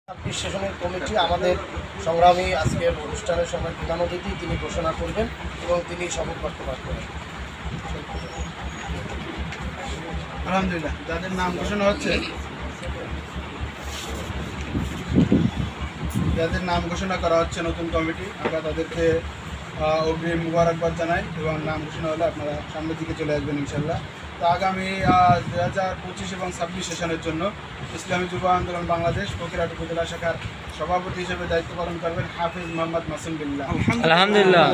ছাব্বিশ সেশনের কমিটি আমাদের সংগ্রামী আজকের অনুষ্ঠানের সময় প্রধান অতিথি তিনি ঘোষণা করবেন এবং তিনি শপথ বাক্য পাঠ করবেন। আলহামদুলিল্লাহ, যাদের নাম ঘোষণা হচ্ছে করা হচ্ছে নতুন কমিটি, আমরা তাদেরকে অগ্রিম মুবারকবাদ জানাই এবং নাম ঘোষণা হলে আপনারা সামনের দিকে চলে আসবেন ইনশাল্লাহ। তো আগামী 2025 এবং 26 সেশনের জন্য ইসলামী যুব আন্দোলন বাংলাদেশ ফকিরহাট উপজেলা শাখার সভাপতি হিসেবে দায়িত্ব পালন করবেন হাফিজ মোহাম্মদ মাসুম বিল্লাহ। আলহামদুলিল্লাহ।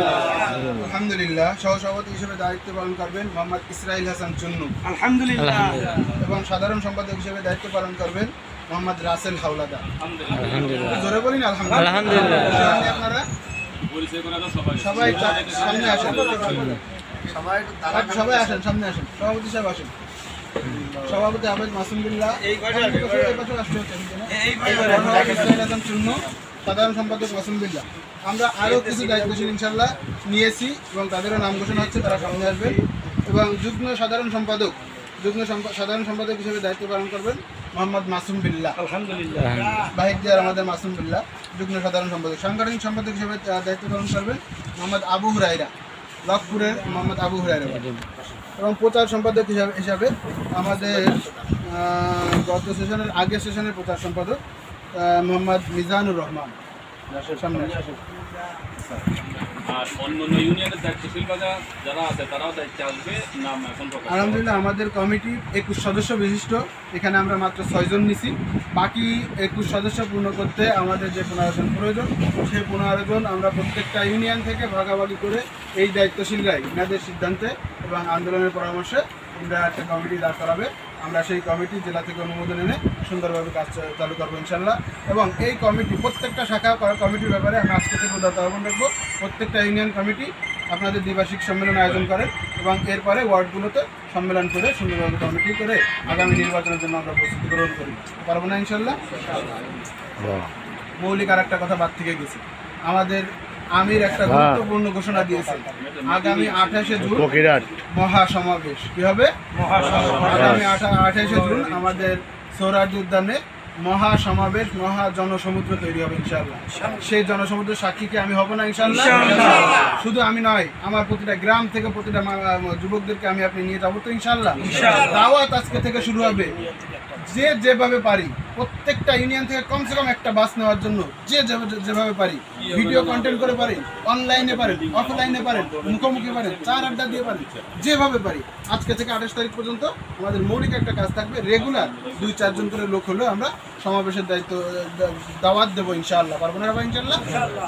আলহামদুলিল্লাহ। সহসভাপতি হিসেবে দায়িত্ব পালন করবেন মোহাম্মদ ইসরাইল হাসান চুন্নু। আলহামদুলিল্লাহ। এবং সাধারণ সম্পাদক হিসেবে দায়িত্ব পালন করবেন মোহাম্মদ রাসেল হাওলাদার। আলহামদুলিল্লাহ। জোরে বলিন আলহামদুলিল্লাহ। আলহামদুলিল্লাহ। আপনারা সবাই সামনে আসেন, সবাই আসেন, সামনে আসেন। সভাপতি সাহেব আসেন। সভাপতি হাফেজ মাসুম বিল্লাহ, চূর্ণ, সাধারণ সম্পাদক মাসুম বিল্লাহ। আমরা আরও কিছু দায়িত্বশীল ইনশাল্লাহ নিয়েছি এবং তাদেরও নাম ঘোষণা হচ্ছে, তারা সামনে আসবেন। এবং যুগ্ম সাধারণ সম্পাদক হিসেবে দায়িত্ব পালন করবেন মোহাম্মদ মাসুম বিল্লাহ। আলহামদুলিল্লাহ। বাহির দিয়ার আমাদের মাসুম বিল্লাহ যুগ্ম সাধারণ সম্পাদক। সাংগঠনিক সম্পাদক হিসেবে দায়িত্ব পালন করবেন মোহাম্মদ আবু হুরাইরা, লক্ষপুরের মোহাম্মদ আবু হুরাইরা। এবং প্রচার সম্পাদক হিসাবে আমাদের গত সেশনের আগের সেশনের প্রচার সম্পাদক মোহাম্মদ মিজানুর রহমান। সামনে আর অন্যান্য ইউনিয়নের দায়িত্বশীল যারা আছে তারাও দায়িত্বে আসবে, নাম এখন প্রকাশ। আলহামদুলিল্লাহ, আমাদের কমিটি 21 সদস্য বিশিষ্ট। এখানে আমরা মাত্র 6 জন নিছি। বাকি 21 সদস্য পূর্ণ করতে আমাদের যে 15 জন প্রয়োজন, সেই 15 জন আমরা প্রত্যেকটা ইউনিয়ন থেকে ভাগাভাগি করে এই দায়িত্বশীলরাই এনাদের সিদ্ধান্তে এবং আন্দোলনের পরামর্শে আমরা একটা কমিটি দাঁড় করাবে। আমরা সেই কমিটি জেলা থেকে অনুমোদন এনে সুন্দরভাবে কাজ চালু করবো ইনশাল্লাহ। এবং এই কমিটি প্রত্যেকটা শাখা কমিটির ব্যাপারে আমরা আজকে থেকে উদারতা আহ্বান রাখবো। প্রত্যেকটা ইউনিয়ন কমিটি আপনাদের দ্বিবার্ষিক সম্মেলন আয়োজন করেন এবং এরপরে ওয়ার্ডগুলোতে সম্মেলন করে সুন্দরভাবে কমিটি করে আগামী নির্বাচনের জন্য আমরা প্রস্তুতি গ্রহণ করি। পারবো না ইনশাল্লাহ। মৌলিক আর একটা কথা বাদ থেকে গেছে, আমাদের আমির একটা গুরুত্বপূর্ণ ঘোষণা দিয়েছে। আগামী 28শে জুন মহাসমাবেশ। কি হবে? আগামী 28শে জুন আমাদের সোহরাওয়ার্দী উদ্যানে মহাসমাবেশ, মহা জনসমুদ্র তৈরি হবে ইনশাআল্লাহ। সেই জনসমুদ্রের সাক্ষীকে আমি হব না ইনশাআল্লাহ। শুধু আমি নয়, আমার প্রতিটা গ্রাম থেকে প্রতিটা যুবকদেরকে আপনি নিয়ে যাবো তো ইনশাআল্লাহ। দাওয়াত আজকে থেকে শুরু হবে। যে যেভাবে পারি প্রত্যেকটা ইউনিয়ন থেকে কমসে কম একটা বাস নেওয়ার জন্য যেভাবে পারি, ভিডিও কন্টেন্ট করে পারি, অনলাইনে পারেন, অফলাইনে পারেন, মুখোমুখি পারেন, চার আড্ডা দিয়ে পারেন, যেভাবে পারি। আজকে থেকে 28 তারিখ পর্যন্ত আমাদের মৌলিক একটা কাজ থাকবে, রেগুলার 2-4 জন করে লোক হলেও আমরা সমাবেশের দাওয়াত দেবো ইনশাআল্লাহ। পারবো না ইনশাআল্লাহ।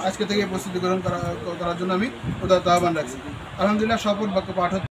আজকে থেকে প্রস্তুতি গ্রহণ করার জন্য আমি উদারতা আহ্বান রাখছি। আলহামদুলিল্লাহ, শপথ বাক্য পাঠ